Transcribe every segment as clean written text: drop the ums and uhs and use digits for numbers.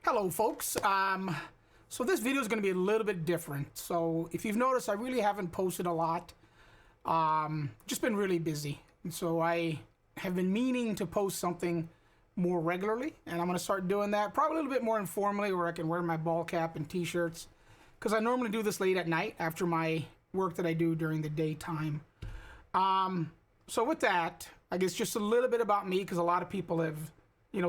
Hello, folks. So this video is going to be a little bit different. So if you've noticed, I really haven't posted a lot. Just been really busy. And so I have been meaning to post something more regularly, and I'm going to start doing that probably a little bit more informally, where I can wear my ball cap and t-shirts, because I normally do this late at night after my work that I do during the daytime. So with that, I guess just a little bit about me, because a lot of people have,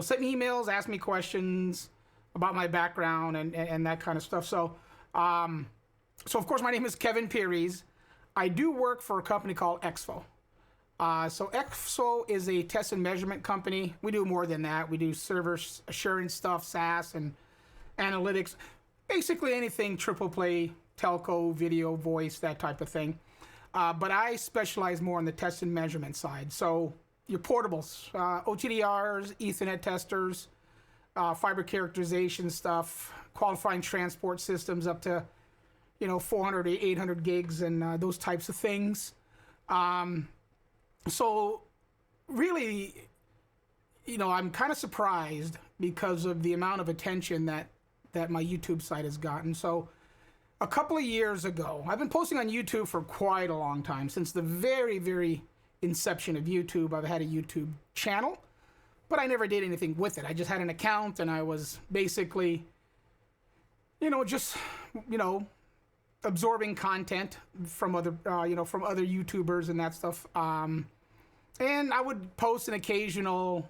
sent me emails, asked me questions about my background and that kind of stuff. So of course, my name is Kevin Pires. I do work for a company called Exfo. So Exfo is a test and measurement company. We do more than that. We do server assurance stuff, SaaS and analytics, basically anything triple play, telco, video, voice, that type of thing. But I specialize more on the test and measurement side. So your portables, OTDRs, Ethernet testers, fiber characterization stuff, qualifying transport systems up to 400 to 800 gigs and those types of things. So really, I'm kind of surprised because of the amount of attention that my YouTube site has gotten. So a couple of years ago, I've been posting on YouTube for quite a long time. Since the very, very inception of YouTube, I've had a YouTube channel, but I never did anything with it. I just had an account, and I was basically, absorbing content from other, from other YouTubers and that stuff. And I would post an occasional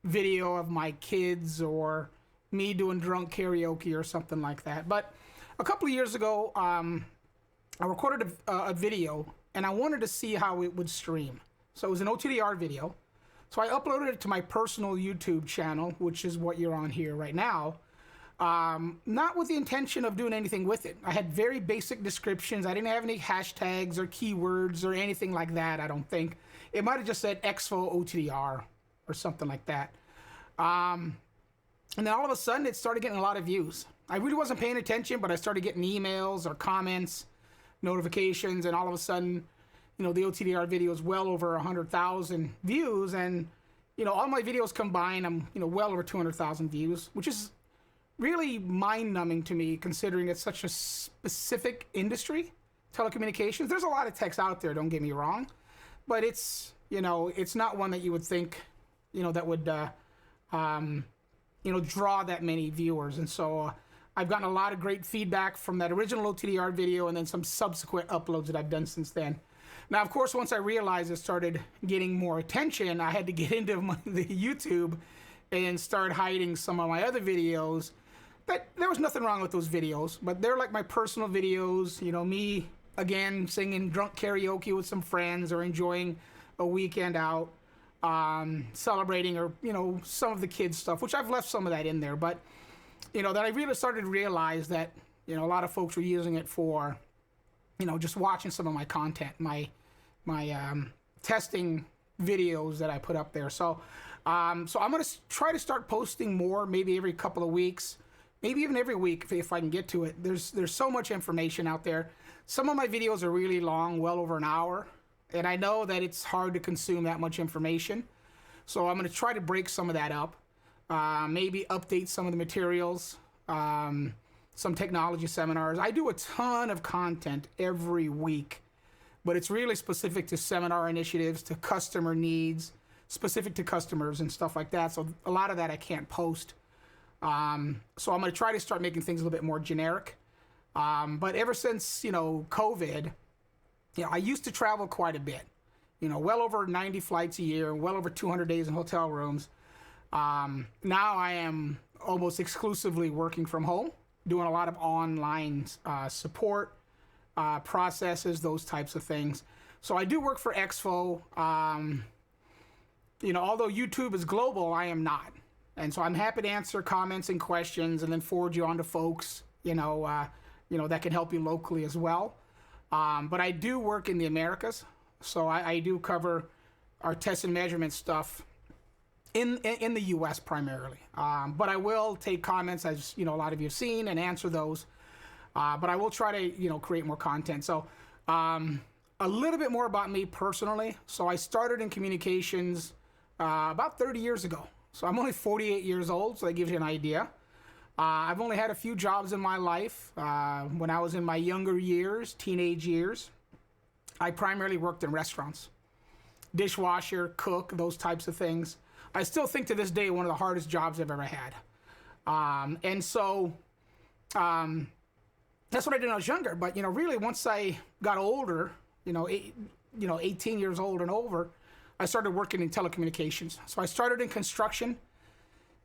video of my kids or me doing drunk karaoke or something like that. But a couple of years ago, I recorded a video, and I wanted to see how it would stream. So it was an OTDR video. So I uploaded it to my personal YouTube channel, which is what you're on here right now. Not with the intention of doing anything with it. I had very basic descriptions. I didn't have any hashtags or keywords or anything like that, I don't think. It might have just said Exfo OTDR or something like that. And then all of a sudden, it started getting a lot of views. I really wasn't paying attention, but I started getting emails or comments, notifications, and all of a sudden, the OTDR video is well over 100,000 views, and all my videos combined, I'm well over 200,000 views, which is really mind-numbing to me, considering it's such a specific industry, telecommunications. There's a lot of techs out there, don't get me wrong, but it's it's not one that you would think that would draw that many viewers. And so I've gotten a lot of great feedback from that original OTDR video, and then some subsequent uploads that I've done since then. Now, of course, once I realized it started getting more attention, I had to get into the YouTube and start hiding some of my other videos. But there was nothing wrong with those videos, but they're like my personal videos, me, again, singing drunk karaoke with some friends or enjoying a weekend out, celebrating, or, some of the kids' stuff, which I've left some of that in there. But, that I really started to realize that, a lot of folks were using it for, just watching some of my content, my testing videos that I put up there. So I'm going to try to start posting more, maybe every couple of weeks, maybe even every week if I can get to it. There's so much information out there. Some of my videos are really long, well over an hour, and I know that it's hard to consume that much information. So I'm going to try to break some of that up, maybe update some of the materials, some technology seminars. I do a ton of content every week, but it's really specific to seminar initiatives, to customer needs, specific to customers and stuff like that. So a lot of that I can't post. So I'm going to try to start making things a little bit more generic. But ever since, COVID, I used to travel quite a bit, well over 90 flights a year, well over 200 days in hotel rooms. Now I am almost exclusively working from home, doing a lot of online support, processes, those types of things. So I do work for Exfo. Although YouTube is global, I am not. And so I'm happy to answer comments and questions and then forward you on to folks, that can help you locally as well. But I do work in the Americas. So I do cover our test and measurement stuff in the U.S. primarily. But I will take comments, as a lot of you have seen, and answer those. But I will try to, create more content. So a little bit more about me personally. So I started in communications about 30 years ago. So I'm only 48 years old, so that gives you an idea. I've only had a few jobs in my life. When I was in my younger years, teenage years, I primarily worked in restaurants. Dishwasher, cook, those types of things. I still think to this day one of the hardest jobs I've ever had. And so that's what I did when I was younger. But, really once I got older, 18 years old and over, I started working in telecommunications. So I started in construction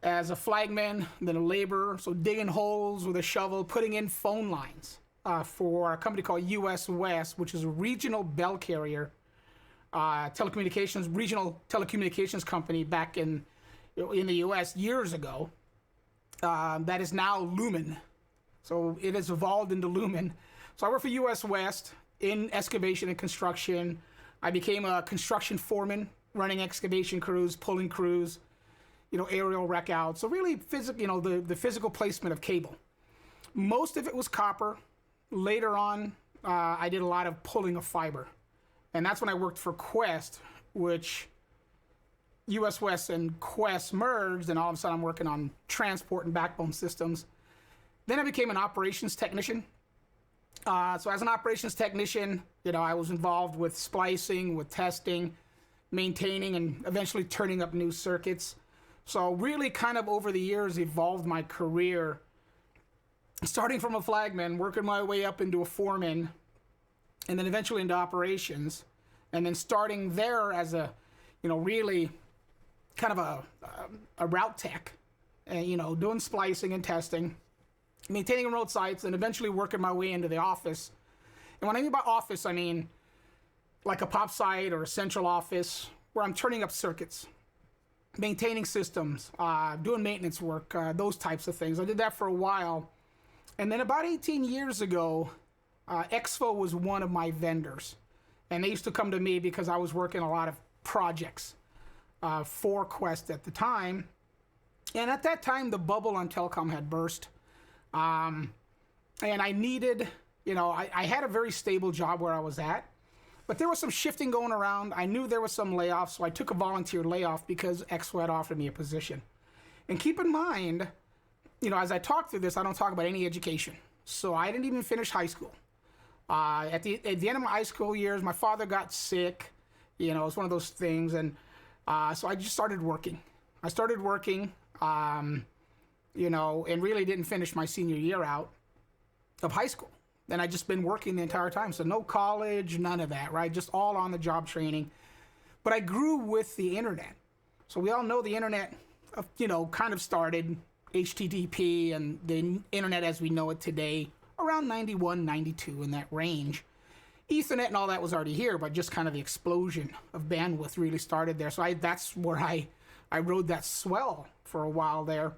as a flagman, then a laborer, so digging holes with a shovel, putting in phone lines for a company called US West, which is a regional bell carrier regional telecommunications company back in the US years ago. That is now Lumen. So it has evolved into Lumen. So I work for US West in excavation and construction. I became a construction foreman, running excavation crews, pulling crews, aerial wreck out. So really physical, the physical placement of cable. Most of it was copper. Later on, I did a lot of pulling of fiber. And that's when I worked for Qwest, which US West and Qwest merged, and all of a sudden I'm working on transport and backbone systems. Then I became an operations technician. So as an operations technician, I was involved with splicing, with testing, maintaining, and eventually turning up new circuits. So really kind of over the years evolved my career, starting from a flagman, working my way up into a foreman, and then eventually into operations, and then starting there as a, really kind of a route tech, and, doing splicing and testing, maintaining remote sites, and eventually working my way into the office. And when I mean by office, I mean like a pop site or a central office where I'm turning up circuits, maintaining systems, doing maintenance work, those types of things. I did that for a while. And then about 18 years ago, Exfo was one of my vendors. And they used to come to me because I was working a lot of projects for Qwest at the time. And at that time, the bubble on telecom had burst. And I needed, I had a very stable job where I was at. But there was some shifting going around. I knew there was some layoffs, so I took a volunteer layoff because Exfo had offered me a position. And keep in mind, as I talk through this, I don't talk about any education. So I didn't even finish high school. At the end of my high school years, my father got sick. It's one of those things. And so I just started working. I started working, and really didn't finish my senior year out of high school. And I just been working the entire time. So no college, none of that, right? Just all on the job training. But I grew with the internet. So we all know the internet, kind of started HTTP and the internet as we know it today around 91, 92 in that range. Ethernet and all that was already here, but just kind of the explosion of bandwidth really started there. So that's where I rode that swell for a while there.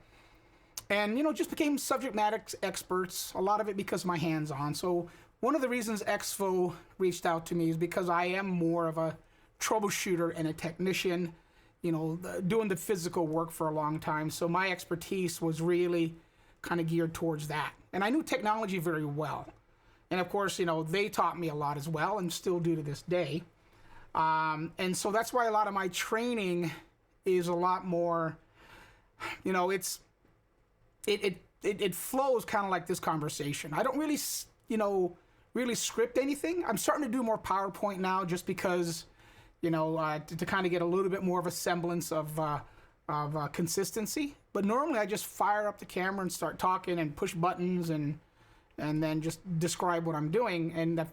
And, just became subject matter experts, a lot of it because of my hands-on. So one of the reasons Exfo reached out to me is because I am more of a troubleshooter and a technician, doing the physical work for a long time. So my expertise was really kind of geared towards that. And I knew technology very well. And of course, they taught me a lot as well and still do to this day. And so that's why a lot of my training is a lot more, it flows kind of like this conversation. I don't really, really script anything. I'm starting to do more PowerPoint now just because, to kind of get a little bit more of a semblance of consistency. But normally I just fire up the camera and start talking and push buttons and then just describe what I'm doing. And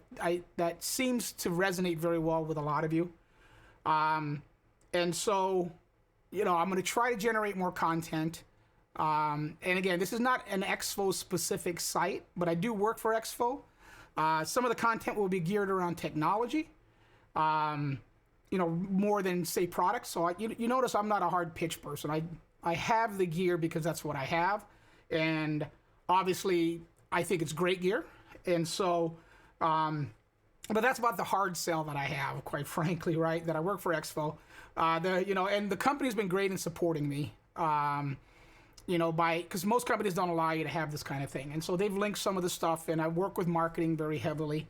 that seems to resonate very well with a lot of you. And so, I'm going to try to generate more content. And again, this is not an Exfo specific site, but I do work for Exfo. Some of the content will be geared around technology, more than say products. So you notice I'm not a hard pitch person. I have the gear because that's what I have. And obviously I think it's great gear. And so, but that's about the hard sell that I have, quite frankly, right? That I work for Exfo. And the company's been great in supporting me. Because most companies don't allow you to have this kind of thing. And so they've linked some of the stuff, and I work with marketing very heavily.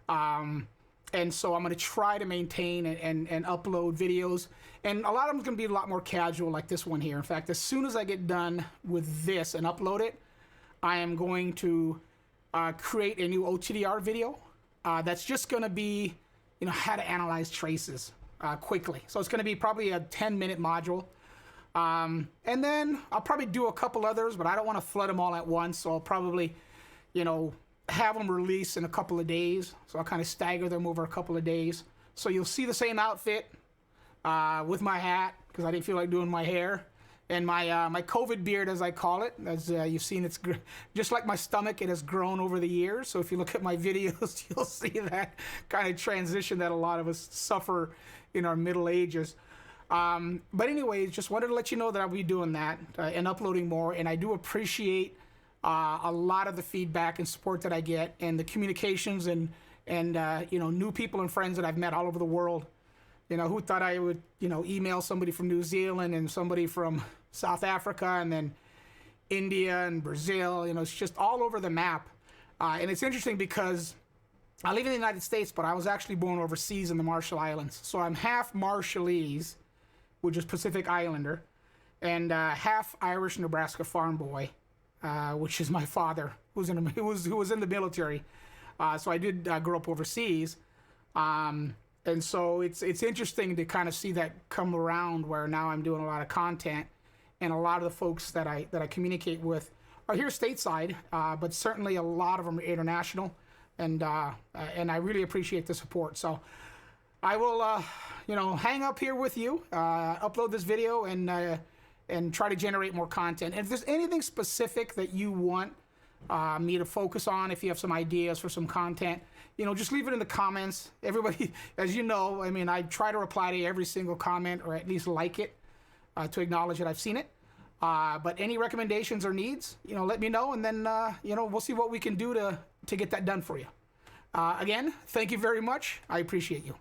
And so I'm going to try to maintain and upload videos. And a lot of them is going to be a lot more casual, like this one here. In fact, as soon as I get done with this and upload it, I am going to create a new OTDR video that's just going to be, how to analyze traces quickly. So it's going to be probably a 10-minute module. And then I'll probably do a couple others, but I don't want to flood them all at once. So I'll probably, have them released in a couple of days. So I'll kind of stagger them over a couple of days. So you'll see the same outfit with my hat, because I didn't feel like doing my hair, and my COVID beard, as I call it. As you've seen, it's just like my stomach. It has grown over the years. So if you look at my videos, you'll see that kind of transition that a lot of us suffer in our middle ages. But anyways, just wanted to let you know that I'll be doing that and uploading more. And I do appreciate a lot of the feedback and support that I get, and the communications and new people and friends that I've met all over the world. Who thought I would, email somebody from New Zealand and somebody from South Africa and then India and Brazil. It's just all over the map. And it's interesting because I live in the United States, but I was actually born overseas in the Marshall Islands. So I'm half Marshallese, which is Pacific Islander, and half Irish Nebraska farm boy, which is my father, who was in the military. So I did grow up overseas. And so it's interesting to kind of see that come around, where now I'm doing a lot of content, and a lot of the folks that I communicate with are here stateside, but certainly a lot of them are international, and I really appreciate the support. So I will hang up here with you, upload this video, and try to generate more content. And if there's anything specific that you want me to focus on, if you have some ideas for some content, just leave it in the comments. Everybody, as you know, I try to reply to every single comment, or at least like it, to acknowledge that I've seen it. But any recommendations or needs, let me know, and then, we'll see what we can do to get that done for you. Again, thank you very much. I appreciate you.